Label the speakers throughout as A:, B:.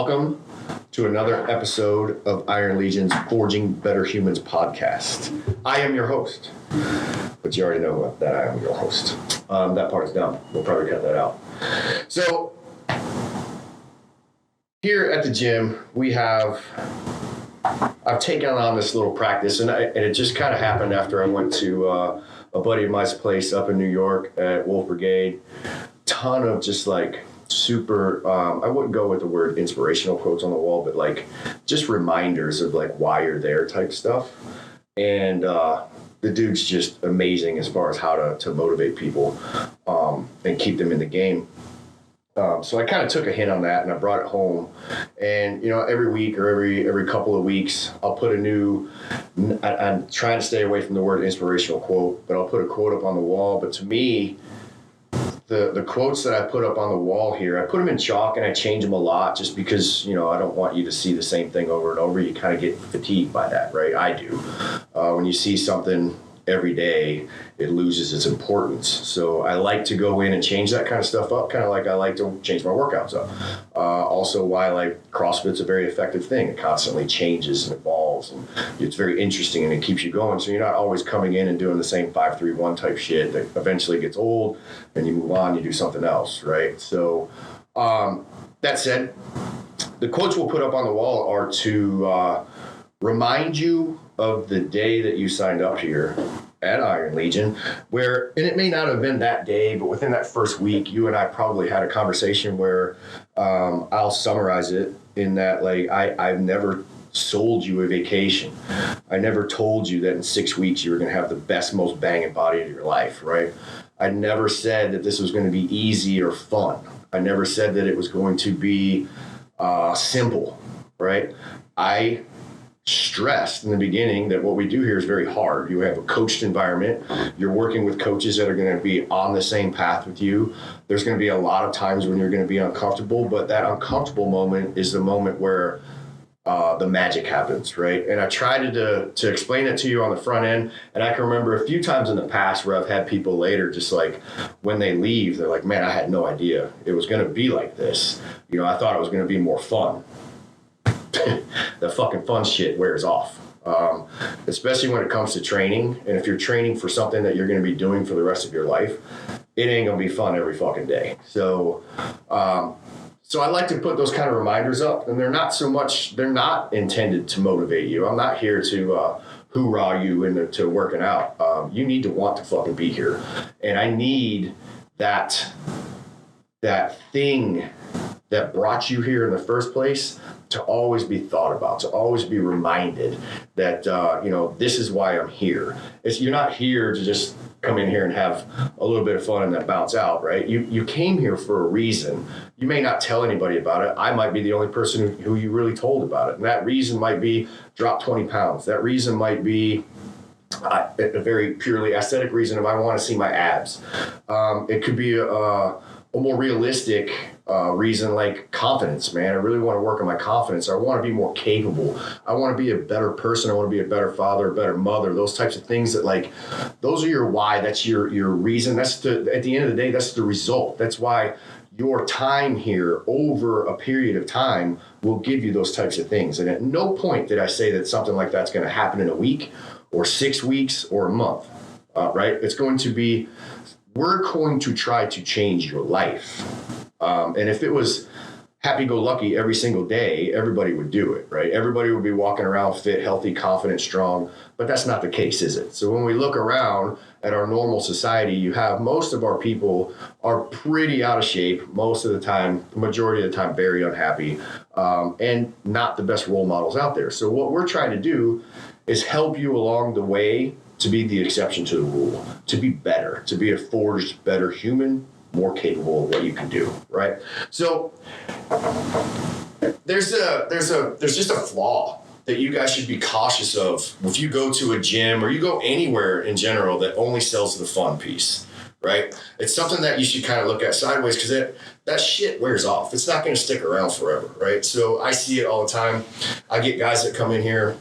A: Welcome to another episode of Iron Legion's Forging Better Humans podcast. I am your host, but you already know that I am your host. That part's dumb. We'll probably cut that out. So, here at the gym, I've taken on this little practice, and it just kind of happened after I went to a buddy of mine's place up in New York at Wolf Brigade. Ton of just like super, I wouldn't go with the word inspirational quotes on the wall, but like just reminders of like why you're there type stuff. And the dude's just amazing as far as how to motivate people and keep them in the game. So I kind of took a hint on that and I brought it home. And, every week or every couple of weeks, I'll put I'm trying to stay away from the word inspirational quote, but I'll put a quote up on the wall. But to me, the quotes that I put up on the wall here, I put them in chalk and I change them a lot just because, I don't want you to see the same thing over and over. You kind of get fatigued by that, right? I do. When you see something every day, it loses its importance. So I like to go in and change that kind of stuff up, kind of like I like to change my workouts up. Also why like CrossFit's a very effective thing. It constantly changes and evolves, and it's very interesting and it keeps you going. So you're not always coming in and doing the same 5-3-1 type shit that eventually gets old and you move on, you do something else, right? So that said, the quotes we'll put up on the wall are to remind you of the day that you signed up here at Iron Legion, and it may not have been that day, but within that first week, you and I probably had a conversation where I'll summarize it in that, like, I've never sold you a vacation. I never told you that in 6 weeks you were going to have the best, most banging body of your life, right? I never said that this was going to be easy or fun. I never said that it was going to be simple, right? I stressed in the beginning that what we do here is very hard. You have a coached environment. You're working with coaches that are going to be on the same path with you. There's going to be a lot of times when you're going to be uncomfortable, but that uncomfortable moment is the moment where the magic happens, right? And I tried to explain it to you on the front end, and I can remember a few times in the past where I've had people later just like when they leave, they're like, man, I had no idea it was going to be like this. I thought it was going to be more fun. The fucking fun shit wears off, especially when it comes to training. And if you're training for something that you're going to be doing for the rest of your life, it ain't going to be fun every fucking day. So I like to put those kind of reminders up, and they're not intended to motivate you. I'm not here to hoorah you into working out. You need to want to fucking be here. And I need that thing that brought you here in the first place to always be thought about, to always be reminded that, this is why I'm here. You're not here to just come in here and have a little bit of fun and then bounce out, right? You came here for a reason. You may not tell anybody about it. I might be the only person who you really told about it. And that reason might be drop 20 pounds. That reason might be a very purely aesthetic reason if I want to see my abs. It could be a more realistic reason, like confidence, man. I really want to work on my confidence. I want to be more capable. I want to be a better person. I want to be a better father, a better mother, those types of things that, like, those are your why. That's your reason. At the end of the day, that's the result. That's why your time here over a period of time will give you those types of things. And at no point did I say that something like that's going to happen in a week or 6 weeks or a month, right? We're going to try to change your life. And if it was happy-go-lucky every single day, everybody would do it, right? Everybody would be walking around fit, healthy, confident, strong, but that's not the case, is it? So when we look around at our normal society, you have most of our people are pretty out of shape most of the time, the majority of the time very unhappy, and not the best role models out there. So what we're trying to do is help you along the way to be the exception to the rule, to be better, to be a forged, better human, more capable of what you can do, right? So there's just a flaw that you guys should be cautious of if you go to a gym or you go anywhere in general that only sells the fun piece, right? It's something that you should kind of look at sideways because that shit wears off. It's not going to stick around forever, right? So I see it all the time. I get guys that come in here,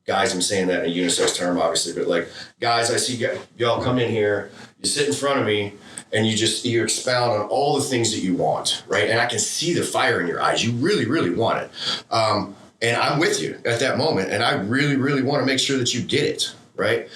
A: guys, I'm saying that in a unisex term, obviously, but like, guys, I see y'all come in here, you sit in front of me, and you expound on all the things that you want, right? And I can see the fire in your eyes. You really, really want it. And I'm with you at that moment, and I really, really want to make sure that you get it, right?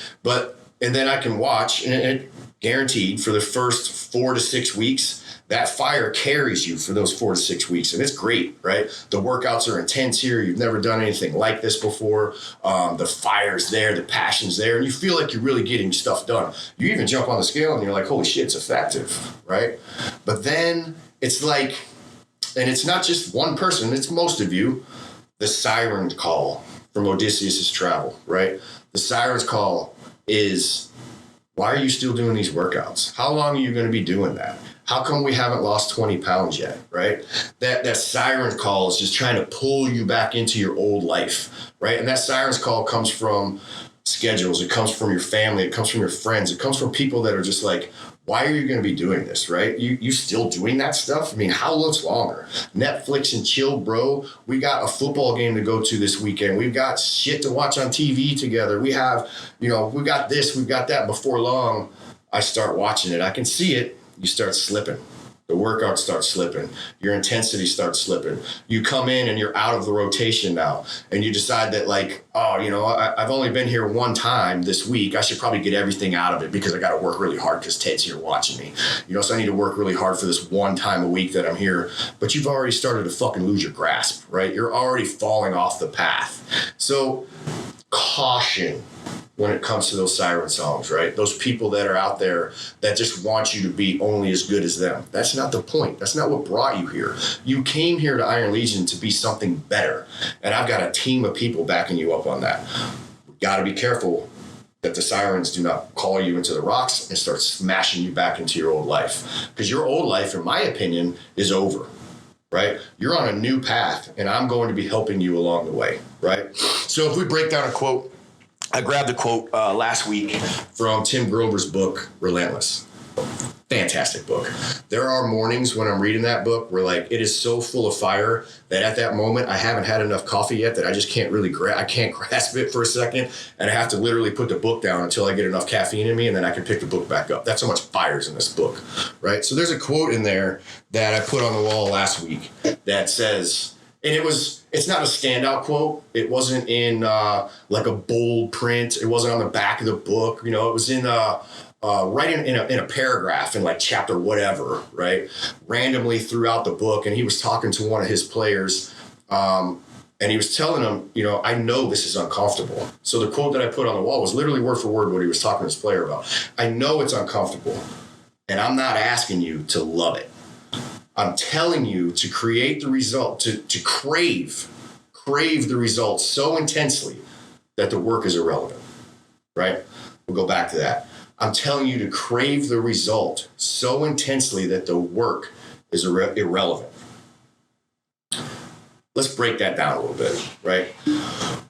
A: And then I can watch, and guaranteed for the first 4 to 6 weeks, that fire carries you for those 4 to 6 weeks. And it's great, right? The workouts are intense here. You've never done anything like this before. The fire's there, the passion's there, and you feel like you're really getting stuff done. You even jump on the scale and you're like, holy shit, it's effective, right? But then it's like, and it's not just one person, it's most of you, the siren call from Odysseus' travel, right? The siren's call is, why are you still doing these workouts? How long are you going to be doing that? How come we haven't lost 20 pounds yet, right? That siren call is just trying to pull you back into your old life, right? And that siren's call comes from schedules. It comes from your family. It comes from your friends. It comes from people that are just like, why are you going to be doing this, right? You still doing that stuff? I mean, how much longer? Netflix and chill, bro. We got a football game to go to this weekend. We've got shit to watch on TV together. We have, we got this, we've got that. Before long, I start watching it. I can see it. You start slipping. The workout starts slipping. Your intensity starts slipping. You come in and you're out of the rotation now. And you decide that like, I've only been here one time this week. I should probably get everything out of it because I got to work really hard because Ted's here watching me. So I need to work really hard for this one time a week that I'm here. But you've already started to fucking lose your grasp, right? You're already falling off the path. So caution when it comes to those siren songs, right? Those people that are out there that just want you to be only as good as them. That's not the point. That's not what brought you here. You came here to Iron Legion to be something better. And I've got a team of people backing you up on that. We've got to be careful that the sirens do not call you into the rocks and start smashing you back into your old life. Because your old life, in my opinion, is over, right? You're on a new path, and I'm going to be helping you along the way, right? So if we break down a quote, I grabbed a quote last week from Tim Grover's book, Relentless. Fantastic book. There are mornings when I'm reading that book where like it is so full of fire that at that moment I haven't had enough coffee yet that I just can't really grasp it for a second, and I have to literally put the book down until I get enough caffeine in me, and then I can pick the book back up. That's how much fire's in this book, right? So there's a quote in there that I put on the wall last week that says, and it's not a standout quote. It wasn't in like a bold print. It wasn't on the back of the book. It was in right in a paragraph in like chapter whatever, right? Randomly throughout the book. And he was talking to one of his players, and he was telling him, I know this is uncomfortable. So the quote that I put on the wall was literally word for word what he was talking to his player about. I know it's uncomfortable, and I'm not asking you to love it. I'm telling you to create the result, to crave the results so intensely that the work is irrelevant, right? We'll go back to that. I'm telling you to crave the result so intensely that the work is irrelevant. Let's break that down a little bit, right?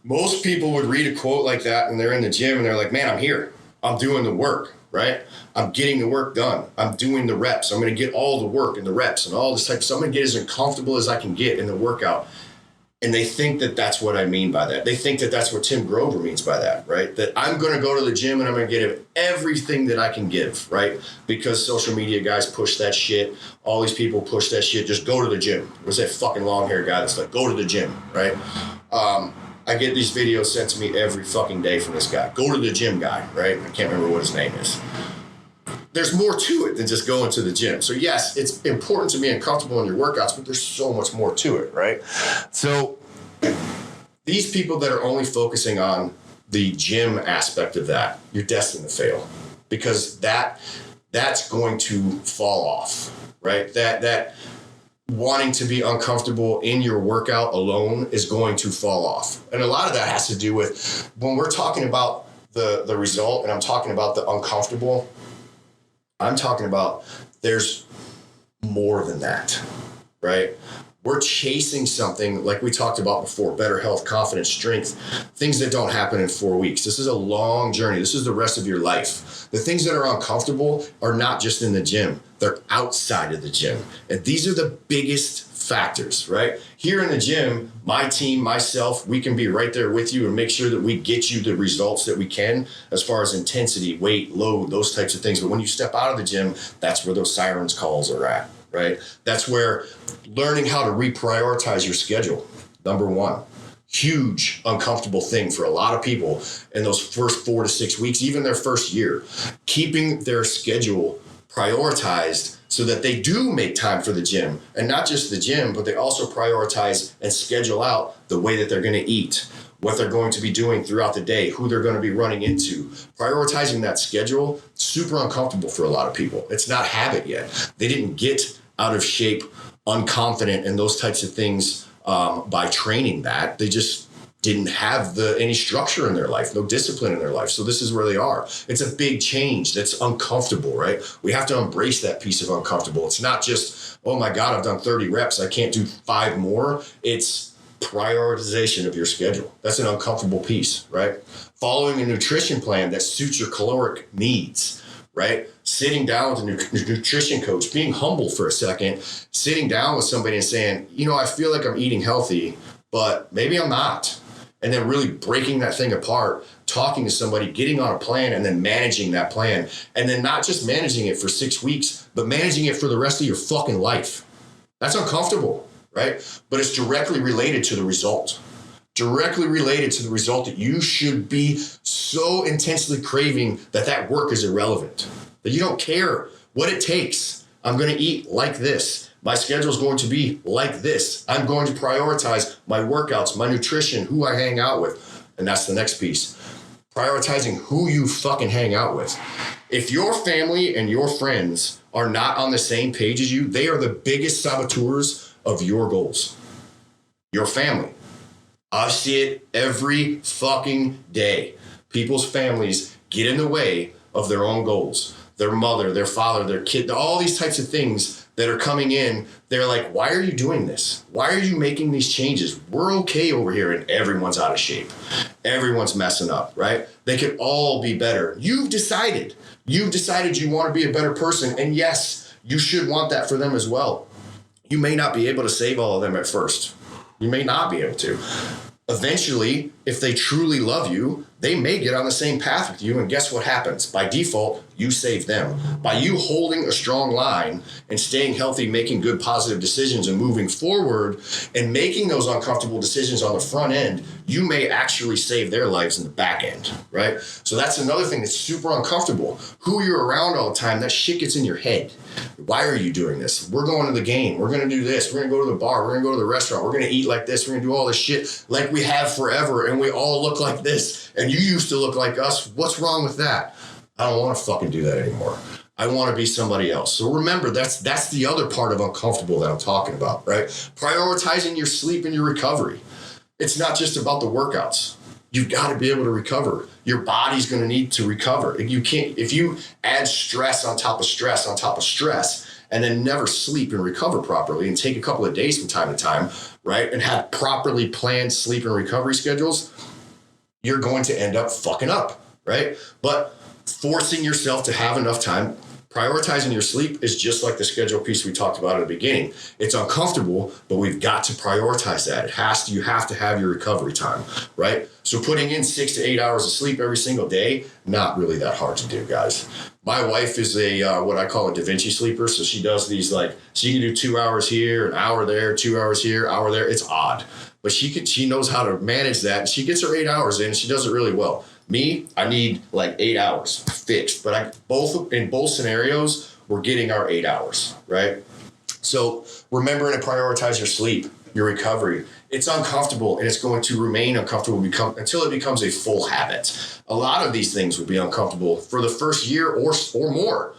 A: Most people would read a quote like that and they're in the gym and they're like, man, I'm here. I'm doing the work, right? I'm getting the work done. I'm doing the reps. I'm going to get all the work and the reps and all this type of stuff. I'm going to get as uncomfortable as I can get in the workout. And they think that that's what I mean by that. They think that that's what Tim Grover means by that, right? That I'm going to go to the gym and I'm going to give everything that I can give, right? Because social media guys push that shit. All these people push that shit. Just go to the gym. What's that fucking long hair guy that's like, go to the gym, right? I get these videos sent to me every fucking day from this guy. Go to the gym guy, right? I can't remember what his name is. There's more to it than just going to the gym. So yes, it's important to be uncomfortable in your workouts, but there's so much more to it, right? So these people that are only focusing on the gym aspect of that, you're destined to fail, because that's going to fall off, right? That wanting to be uncomfortable in your workout alone is going to fall off. And a lot of that has to do with when we're talking about the result, and I'm talking about the uncomfortable, I'm talking about there's more than that, right? We're chasing something like we talked about before, better health, confidence, strength, things that don't happen in 4 weeks. This is a long journey. This is the rest of your life. The things that are uncomfortable are not just in the gym. They're outside of the gym. And these are the biggest factors, right? Here in the gym, my team, myself, we can be right there with you and make sure that we get you the results that we can as far as intensity, weight, load, those types of things. But when you step out of the gym, that's where those sirens calls are at, right? That's where learning how to reprioritize your schedule, number one. Huge uncomfortable thing for a lot of people in those first 4 to 6 weeks, even their first year, keeping their schedule prioritized so that they do make time for the gym, and not just the gym, but they also prioritize and schedule out the way that they're going to eat, what they're going to be doing throughout the day, who they're going to be running into. Prioritizing that schedule, super uncomfortable for a lot of people. It's not habit yet. They didn't get out of shape, unconfident, and those types of things by training that. They just didn't have any structure in their life, no discipline in their life. So this is where they are. It's a big change that's uncomfortable, right? We have to embrace that piece of uncomfortable. It's not just, oh my God, I've done 30 reps, I can't do 5 more. It's prioritization of your schedule. That's an uncomfortable piece, right? Following a nutrition plan that suits your caloric needs, right? Sitting down with a nutrition coach, being humble for a second, sitting down with somebody and saying, I feel like I'm eating healthy, but maybe I'm not. And then really breaking that thing apart, talking to somebody, getting on a plan, and then managing that plan. And then not just managing it for 6 weeks, but managing it for the rest of your fucking life. That's uncomfortable, right? But it's directly related to the result. Directly related to the result that you should be so intensely craving that work is irrelevant. That you don't care what it takes. I'm going to eat like this. My schedule is going to be like this. I'm going to prioritize my workouts, my nutrition, who I hang out with. And that's the next piece. Prioritizing who you fucking hang out with. If your family and your friends are not on the same page as you, they are the biggest saboteurs of your goals. Your family. I see it every fucking day. People's families get in the way of their own goals. Their mother, their father, their kid, all these types of things that are coming in, they're like, why are you doing this? Why are you making these changes? We're okay over here and everyone's out of shape. Everyone's messing up, right? They could all be better. You've decided you want to be a better person. And yes, you should want that for them as well. You may not be able to save all of them at first. You may not be able to. Eventually, if they truly love you, they may get on the same path with you. And guess what happens? By default, you save them. By you holding a strong line and staying healthy, making good positive decisions and moving forward and making those uncomfortable decisions on the front end, you may actually save their lives in the back end, right? So that's another thing that's super uncomfortable. Who you're around all the time, that shit gets in your head. Why are you doing this? We're going to the game. We're going to do this. We're going to go to the bar. We're going to go to the restaurant. We're going to eat like this. We're going to do all this shit like we have forever. And we all look like this. And you used to look like us. What's wrong with that? I don't want to fucking do that anymore. I want to be somebody else. So remember, that's the other part of uncomfortable that I'm talking about, right? Prioritizing your sleep and your recovery. It's not just about the workouts. You've got to be able to recover. Your body's going to need to recover. If you add stress on top of stress on top of stress, and then never sleep and recover properly and take a couple of days from time to time, right? And have properly planned sleep and recovery schedules, you're going to end up fucking up, right? But forcing yourself to have enough time, prioritizing your sleep is just like the schedule piece we talked about at the beginning. It's uncomfortable, but we've got to prioritize that. You have to have your recovery time, right? So putting in 6 to 8 hours of sleep every single day, not really that hard to do, guys. My wife is what I call a Da Vinci sleeper. So she does these she can do 2 hours here, an hour there, 2 hours here, hour there. It's odd, but she knows how to manage that. She gets her 8 hours in and she does it really well. Me, I need 8 hours fixed, but in both scenarios, we're getting our 8 hours, right? So remembering to prioritize your sleep, your recovery. It's uncomfortable and it's going to remain uncomfortable until it becomes a full habit. A lot of these things will be uncomfortable for the first year or more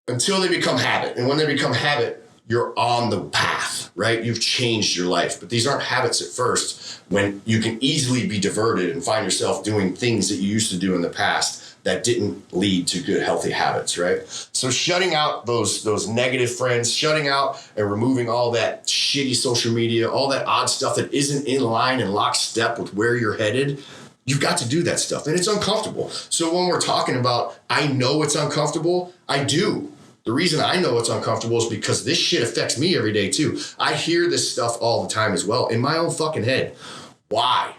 A: until they become habit. And when they become habit, you're on the path, right? You've changed your life. But these aren't habits at first when you can easily be diverted and find yourself doing things that you used to do in the past that didn't lead to good, healthy habits, right? So shutting out those negative friends, shutting out and removing all that shitty social media, all that odd stuff that isn't in line and lockstep with where you're headed, you've got to do that stuff. And it's uncomfortable. So when we're talking about, I know it's uncomfortable, I do. The reason I know it's uncomfortable is because this shit affects me every day too. I hear this stuff all the time as well in my own fucking head. Why?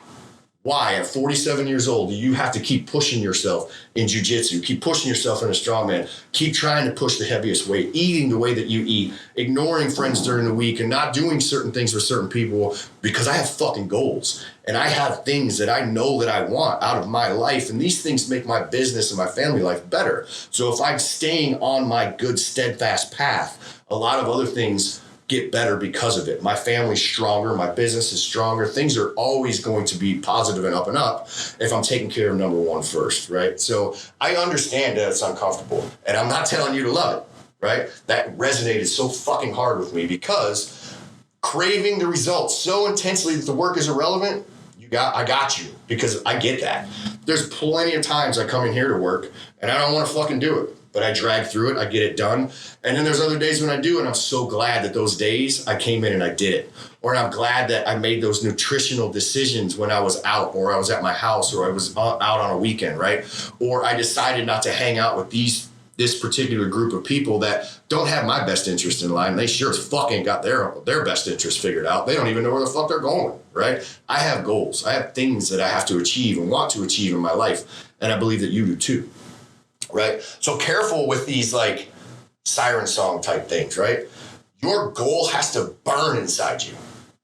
A: Why at 47 years old do you have to keep pushing yourself in jiu-jitsu, keep pushing yourself in a strongman, keep trying to push the heaviest weight, eating the way that you eat, ignoring friends during the week and not doing certain things with certain people because I have fucking goals and I have things that I know that I want out of my life, and these things make my business and my family life better. So if I'm staying on my good, steadfast path, a lot of other things get better because of it. My family's stronger, my business is stronger. Things are always going to be positive and up if I'm taking care of number one first, right? So I understand that it's uncomfortable, and I'm not telling you to love it, right? That resonated so fucking hard with me because craving the results so intensely that the work is irrelevant, I got you, because I get that. There's plenty of times I come in here to work and I don't want to fucking do it, but I drag through it, I get it done. And then there's other days when I do, and I'm so glad that those days I came in and I did it. Or I'm glad that I made those nutritional decisions when I was out, or I was at my house, or I was out on a weekend, right? Or I decided not to hang out with this particular group of people that don't have my best interest in line. They sure as fuck ain't got their best interest figured out. They don't even know where the fuck they're going, right? I have goals. I have things that I have to achieve and want to achieve in my life. And I believe that you do too, right? So careful with these like siren song type things, right? Your goal has to burn inside you.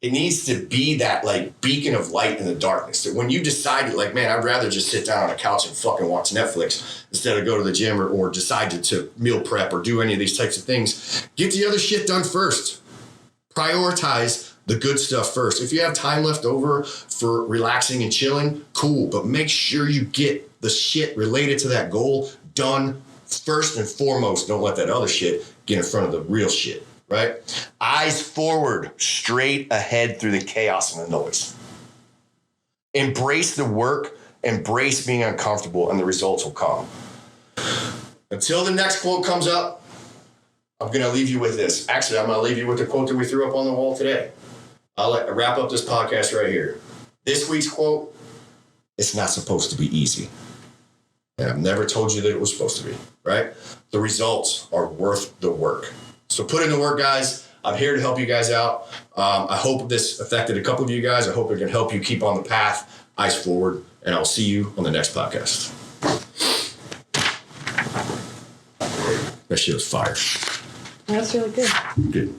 A: It needs to be that like beacon of light in the darkness. That when you decide like, man, I'd rather just sit down on a couch and fucking watch Netflix instead of go to the gym or decide to meal prep or do any of these types of things, get the other shit done first. Prioritize the good stuff first. If you have time left over for relaxing and chilling, cool. But make sure you get the shit related to that goal done first and foremost. Don't let that other shit get in front of the real shit. Right? Eyes forward, straight ahead through the chaos and the noise. Embrace the work, embrace being uncomfortable, and the results will come. Until the next quote comes up, I'm going to leave you with this. Actually, I'm going to leave you with the quote that we threw up on the wall today. I'll wrap up this podcast right here. This week's quote, it's not supposed to be easy. And I've never told you that it was supposed to be, right? The results are worth the work. So put in the work, guys. I'm here to help you guys out. I hope this affected a couple of you guys. I hope it can help you keep on the path, eyes forward, and I'll see you on the next podcast. That shit was fire.
B: That's really good.
A: Good.